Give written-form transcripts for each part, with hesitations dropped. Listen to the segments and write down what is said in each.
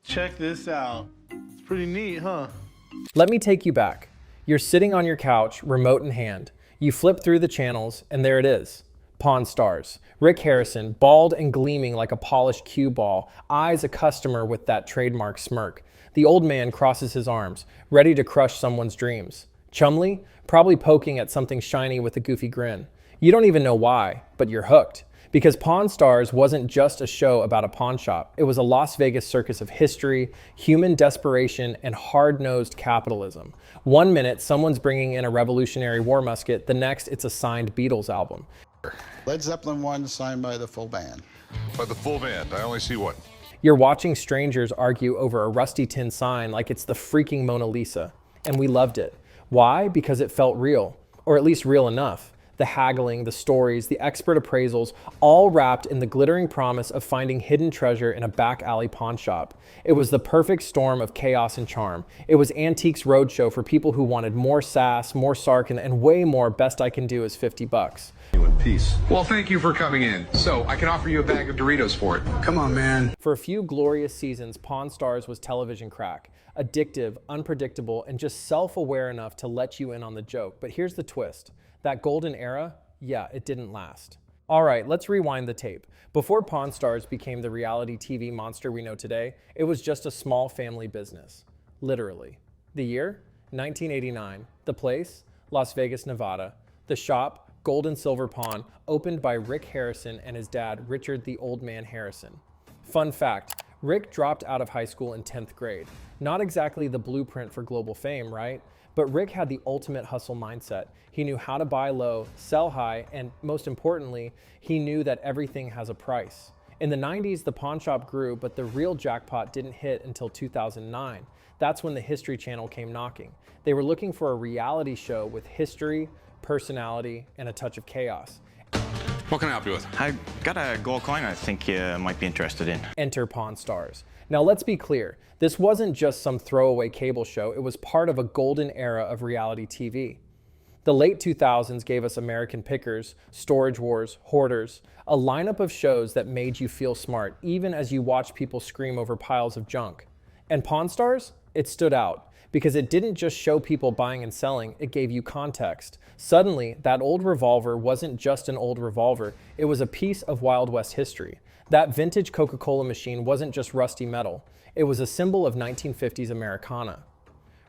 Check this out. It's pretty neat, huh? Let me take you back. You're sitting on your couch, remote in hand. You flip through the channels, and there it is. Pawn Stars. Rick Harrison, bald and gleaming like a polished cue ball, eyes a customer with that trademark smirk. The old man crosses his arms, ready to crush someone's dreams. Chumlee, probably poking at something shiny with a goofy grin. You don't even know why, but you're hooked. Because Pawn Stars wasn't just a show about a pawn shop. It was a Las Vegas circus of history, human desperation, and hard-nosed capitalism. One minute, someone's bringing in a Revolutionary War musket. The next, it's a signed Beatles album. Led Zeppelin 1 signed by the full band. By the full band, I only see one. You're watching strangers argue over a rusty tin sign like it's the freaking Mona Lisa. And we loved it. Why? Because it felt real, or at least real enough. The haggling, the stories, the expert appraisals, all wrapped in the glittering promise of finding hidden treasure in a back alley pawn shop. It was the perfect storm of chaos and charm. It was Antiques Roadshow for people who wanted more sass, more sark, and way more best I can do is $50. In peace. Well, thank you for coming in. So I can offer you a bag of Doritos for it. Come on, man. For a few glorious seasons, Pawn Stars was television crack. Addictive, unpredictable, and just self-aware enough to let you in on the joke. But here's the twist. That golden era, yeah, it didn't last. All right, let's rewind the tape. Before Pawn Stars became the reality TV monster we know today, it was just a small family business. Literally. The year? 1989. The place? Las Vegas, Nevada. The shop? Gold and Silver Pawn, opened by Rick Harrison and his dad, Richard the Old Man Harrison. Fun fact, Rick dropped out of high school in 10th grade. Not exactly the blueprint for global fame, right? But Rick had the ultimate hustle mindset. He knew how to buy low, sell high, and most importantly, he knew that everything has a price. In the 90s, the pawn shop grew, but the real jackpot didn't hit until 2009. That's when the History Channel came knocking. They were looking for a reality show with history, personality, and a touch of chaos. What can I help you with? I got a gold coin I think you might be interested in. Enter Pawn Stars. Now let's be clear, this wasn't just some throwaway cable show, it was part of a golden era of reality TV. The late 2000s gave us American Pickers, Storage Wars, Hoarders, a lineup of shows that made you feel smart, even as you watched people scream over piles of junk. And Pawn Stars? It stood out, because it didn't just show people buying and selling, it gave you context. Suddenly, that old revolver wasn't just an old revolver, it was a piece of Wild West history. That vintage Coca-Cola machine wasn't just rusty metal, it was a symbol of 1950s Americana.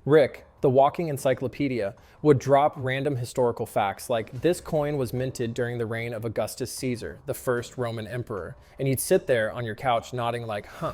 Rick, the walking encyclopedia, would drop random historical facts like this coin was minted during the reign of Augustus Caesar, the first Roman emperor, and you'd sit there on your couch nodding like, huh,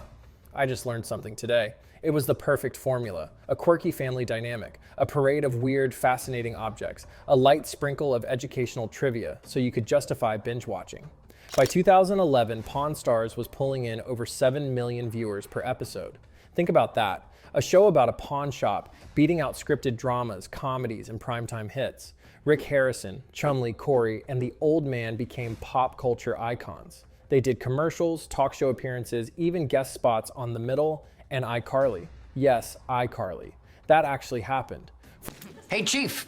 I just learned something today. It was the perfect formula, a quirky family dynamic, a parade of weird, fascinating objects, a light sprinkle of educational trivia so you could justify binge watching. By 2011, Pawn Stars was pulling in over 7 million viewers per episode. Think about that. A show about a pawn shop beating out scripted dramas, comedies, and primetime hits. Rick Harrison, Chumlee, Corey, and the old man became pop culture icons. They did commercials, talk show appearances, even guest spots on The Middle and iCarly. Yes, iCarly. That actually happened. Hey, Chief,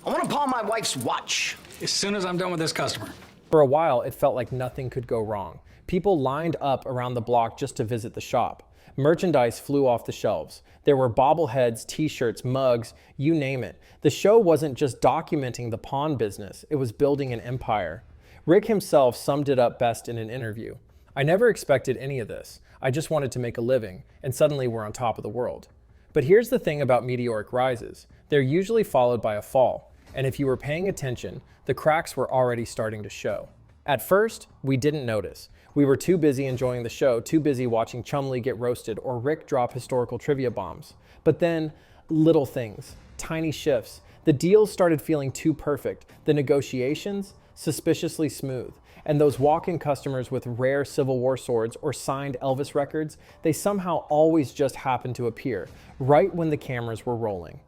I want to pawn my wife's watch. As soon as I'm done with this customer. For a while, it felt like nothing could go wrong. People lined up around the block just to visit the shop. Merchandise flew off the shelves. There were bobbleheads, t-shirts, mugs, you name it. The show wasn't just documenting the pawn business, it was building an empire. Rick himself summed it up best in an interview. I never expected any of this. I just wanted to make a living, and suddenly we're on top of the world. But here's the thing about meteoric rises. They're usually followed by a fall, and if you were paying attention, the cracks were already starting to show. At first, we didn't notice. We were too busy enjoying the show, too busy watching Chumlee get roasted or Rick drop historical trivia bombs. But then, little things, tiny shifts. The deals started feeling too perfect. The negotiations, suspiciously smooth. And those walk-in customers with rare Civil War swords or signed Elvis records, they somehow always just happened to appear, right when the cameras were rolling.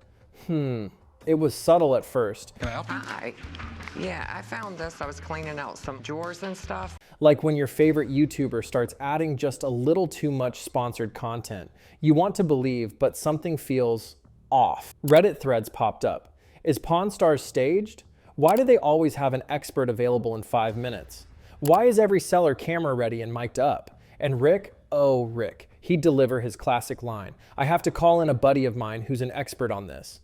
It was subtle at first. Can I help you? Yeah, I found this. I was cleaning out some drawers and stuff. Like when your favorite YouTuber starts adding just a little too much sponsored content. You want to believe, but something feels off. Reddit threads popped up. Is Pawn Stars staged? Why do they always have an expert available in 5 minutes? Why is every seller camera ready and mic'd up? And Rick, oh Rick, he'd deliver his classic line, "I have to call in a buddy of mine who's an expert on this."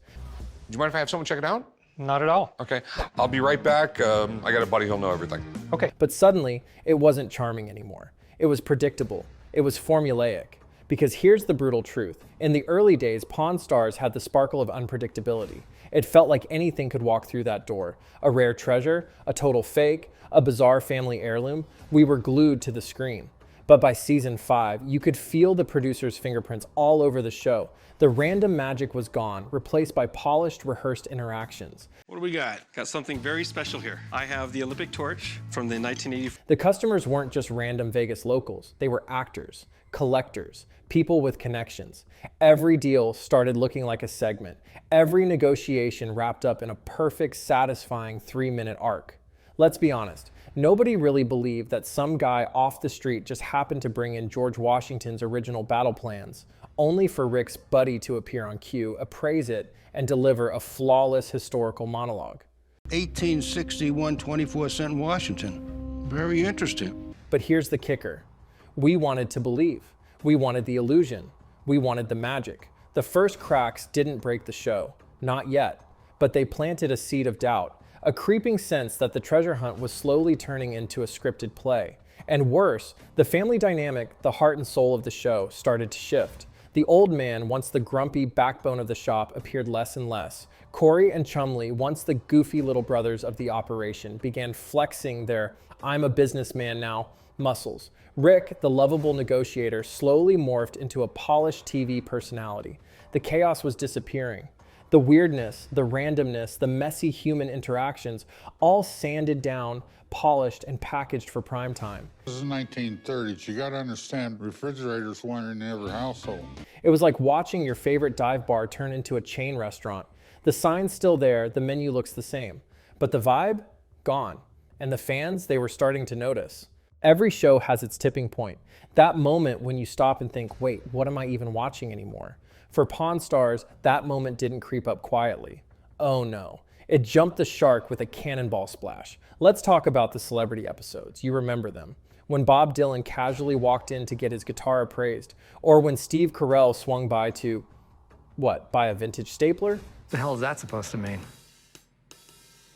Do you mind if I have someone check it out? Not at all. Okay, I'll be right back. I got a buddy who'll know everything. Okay. But suddenly, it wasn't charming anymore. It was predictable. It was formulaic. Because here's the brutal truth. In the early days, Pawn Stars had the sparkle of unpredictability. It felt like anything could walk through that door. A rare treasure, a total fake, a bizarre family heirloom. We were glued to the screen. But by season 5, you could feel the producer's fingerprints all over the show. The random magic was gone, replaced by polished, rehearsed interactions. What do we got? Got something very special here. I have the Olympic torch from the 1980. The customers weren't just random Vegas locals. They were actors, collectors, people with connections. Every deal started looking like a segment. Every negotiation wrapped up in a perfect, satisfying 3-minute arc. Let's be honest. Nobody really believed that some guy off the street just happened to bring in George Washington's original battle plans, only for Rick's buddy to appear on cue, appraise it, and deliver a flawless historical monologue. 1861 24-cent Washington. Very interesting. But here's the kicker. We wanted to believe. We wanted the illusion. We wanted the magic. The first cracks didn't break the show. Not yet. But they planted a seed of doubt. A creeping sense that the treasure hunt was slowly turning into a scripted play. And worse, the family dynamic, the heart and soul of the show, started to shift. The old man, once the grumpy backbone of the shop, appeared less and less. Corey and Chumlee, once the goofy little brothers of the operation, began flexing their "I'm a businessman now" muscles. Rick, the lovable negotiator, slowly morphed into a polished TV personality. The chaos was disappearing. The weirdness, the randomness, the messy human interactions, all sanded down, polished, and packaged for prime time. This is the 1930s. You gotta understand, refrigerators weren't in every household. It was like watching your favorite dive bar turn into a chain restaurant. The sign's still there, the menu looks the same. But the vibe? Gone. And the fans, they were starting to notice. Every show has its tipping point. That moment when you stop and think, wait, what am I even watching anymore? For Pawn Stars, that moment didn't creep up quietly. Oh no. It jumped the shark with a cannonball splash. Let's talk about the celebrity episodes. You remember them. When Bob Dylan casually walked in to get his guitar appraised, or when Steve Carell swung by to, buy a vintage stapler? The hell is that supposed to mean?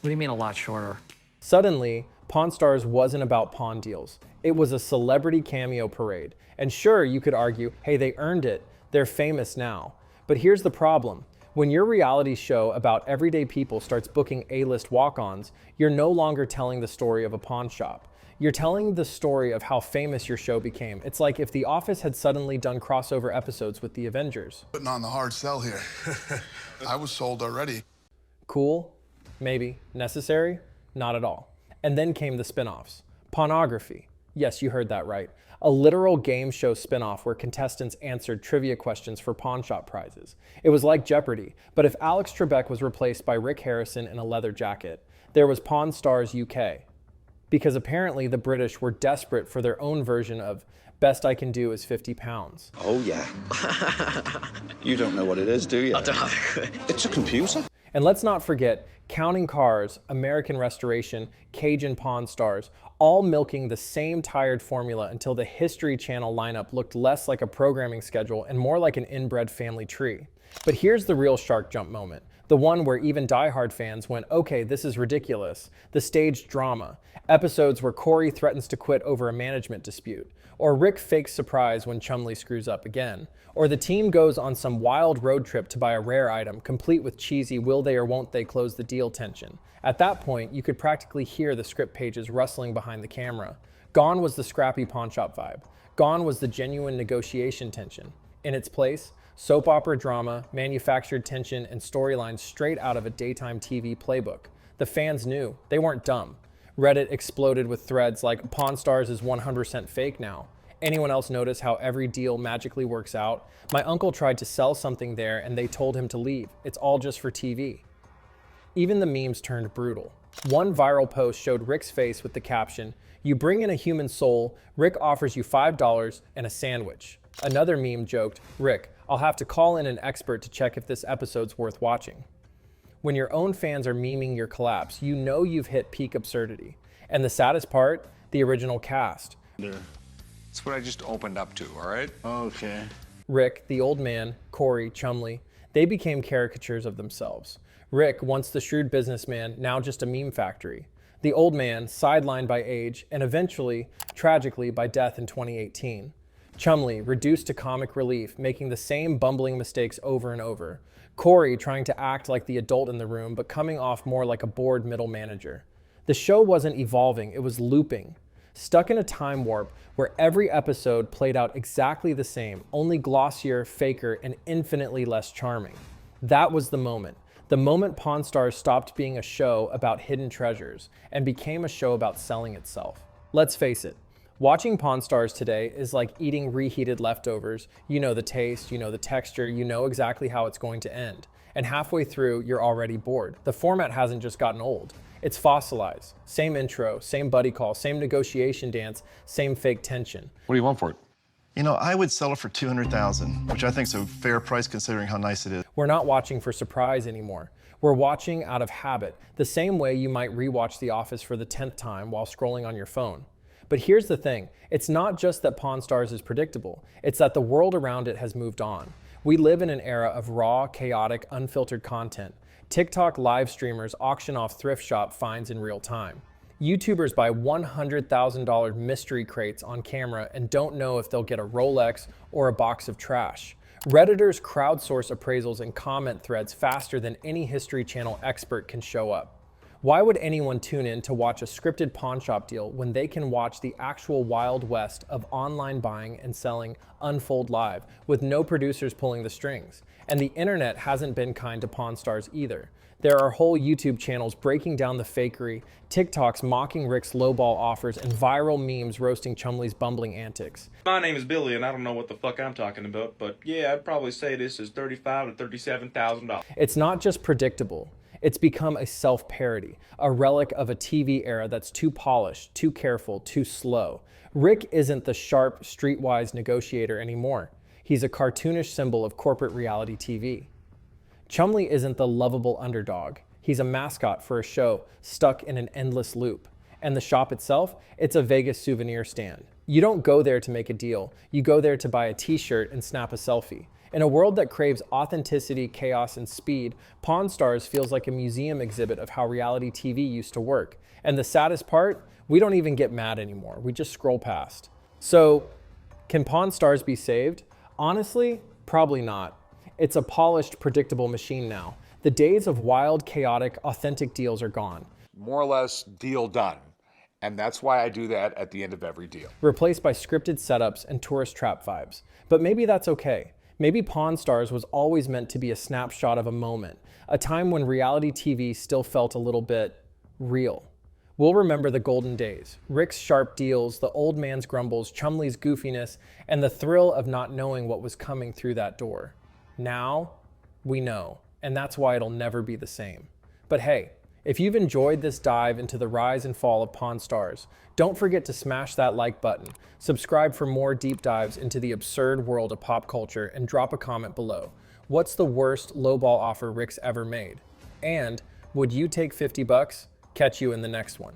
What do you mean a lot shorter? Suddenly, Pawn Stars wasn't about pawn deals. It was a celebrity cameo parade. And sure, you could argue, hey, they earned it. They're famous now. But here's the problem. When your reality show about everyday people starts booking A-list walk-ons, you're no longer telling the story of a pawn shop. You're telling the story of how famous your show became. It's like if The Office had suddenly done crossover episodes with the Avengers. Putting on the hard sell here. I was sold already. Cool? Maybe. Necessary? Not at all. And then came the spinoffs. Pawnography. Yes, you heard that right. A literal game show spinoff where contestants answered trivia questions for pawn shop prizes. It was like Jeopardy, but if Alex Trebek was replaced by Rick Harrison in a leather jacket, there was Pawn Stars UK. Because apparently the British were desperate for their own version of Best I Can Do is 50 pounds. Oh yeah. You don't know what it is, do you? I don't have a clue. It's a computer. And let's not forget Counting Cars, American Restoration, Cajun Pawn Stars, all milking the same tired formula until the History Channel lineup looked less like a programming schedule and more like an inbred family tree. But here's the real shark jump moment. The one where even diehard fans went, okay, this is ridiculous. The staged drama. Episodes where Corey threatens to quit over a management dispute. Or Rick fakes surprise when Chumlee screws up again. Or the team goes on some wild road trip to buy a rare item, complete with cheesy will they or won't they close the deal tension. At that point, you could practically hear the script pages rustling behind the camera. Gone was the scrappy pawn shop vibe. Gone was the genuine negotiation tension. In its place, soap opera drama, manufactured tension, and storylines straight out of a daytime TV playbook. The fans knew. They weren't dumb. Reddit exploded with threads like, Pawn Stars is 100% fake now. Anyone else notice how every deal magically works out? My uncle tried to sell something there and they told him to leave. It's all just for TV. Even the memes turned brutal. One viral post showed Rick's face with the caption, "You bring in a human soul, Rick offers you $5 and a sandwich." Another meme joked, "Rick, I'll have to call in an expert to check if this episode's worth watching." When your own fans are memeing your collapse, you know you've hit peak absurdity. And the saddest part, the original cast. That's what I just opened up to, all right? Okay. Rick, the old man, Corey, Chumlee, they became caricatures of themselves. Rick, once the shrewd businessman, now just a meme factory. The old man, sidelined by age, and eventually, tragically, by death in 2018. Chumlee, reduced to comic relief, making the same bumbling mistakes over and over. Corey, trying to act like the adult in the room, but coming off more like a bored middle manager. The show wasn't evolving, it was looping. Stuck in a time warp where every episode played out exactly the same, only glossier, faker, and infinitely less charming. That was the moment. The moment Pawn Stars stopped being a show about hidden treasures and became a show about selling itself. Let's face it, watching Pawn Stars today is like eating reheated leftovers. You know the taste, you know the texture, you know exactly how it's going to end. And halfway through, you're already bored. The format hasn't just gotten old. It's fossilized. Same intro, same buddy call, same negotiation dance, same fake tension. What do you want for it? You know, I would sell it for $200,000, which I think is a fair price considering how nice it is. We're not watching for surprise anymore. We're watching out of habit, the same way you might rewatch The Office for the 10th time while scrolling on your phone. But here's the thing, it's not just that Pawn Stars is predictable, it's that the world around it has moved on. We live in an era of raw, chaotic, unfiltered content. TikTok live streamers auction off thrift shop finds in real time. YouTubers buy $100,000 mystery crates on camera and don't know if they'll get a Rolex or a box of trash. Redditors crowdsource appraisals and comment threads faster than any History Channel expert can show up. Why would anyone tune in to watch a scripted pawn shop deal when they can watch the actual Wild West of online buying and selling unfold live with no producers pulling the strings? And the internet hasn't been kind to Pawn Stars either. There are whole YouTube channels breaking down the fakery, TikToks mocking Rick's lowball offers, and viral memes roasting Chumlee's bumbling antics. My name is Billy, and I don't know what the fuck I'm talking about, but yeah, I'd probably say this is $35,000 to $37,000. It's not just predictable. It's become a self-parody, a relic of a TV era that's too polished, too careful, too slow. Rick isn't the sharp, streetwise negotiator anymore. He's a cartoonish symbol of corporate reality TV. Chumlee isn't the lovable underdog. He's a mascot for a show stuck in an endless loop. And the shop itself, it's a Vegas souvenir stand. You don't go there to make a deal. You go there to buy a t-shirt and snap a selfie. In a world that craves authenticity, chaos, and speed, Pawn Stars feels like a museum exhibit of how reality TV used to work. And the saddest part, we don't even get mad anymore. We just scroll past. So, can Pawn Stars be saved? Honestly, probably not. It's a polished, predictable machine now. The days of wild, chaotic, authentic deals are gone. More or less, deal done. And that's why I do that at the end of every deal. Replaced by scripted setups and tourist trap vibes. But maybe that's okay. Maybe Pawn Stars was always meant to be a snapshot of a moment, a time when reality TV still felt a little bit real. We'll remember the golden days, Rick's sharp deals, the old man's grumbles, Chumlee's goofiness, and the thrill of not knowing what was coming through that door. Now, we know, and that's why it'll never be the same. But hey, if you've enjoyed this dive into the rise and fall of Pawn Stars, don't forget to smash that like button, subscribe for more deep dives into the absurd world of pop culture, and drop a comment below. What's the worst lowball offer Rick's ever made? And would you take $50? Catch you in the next one.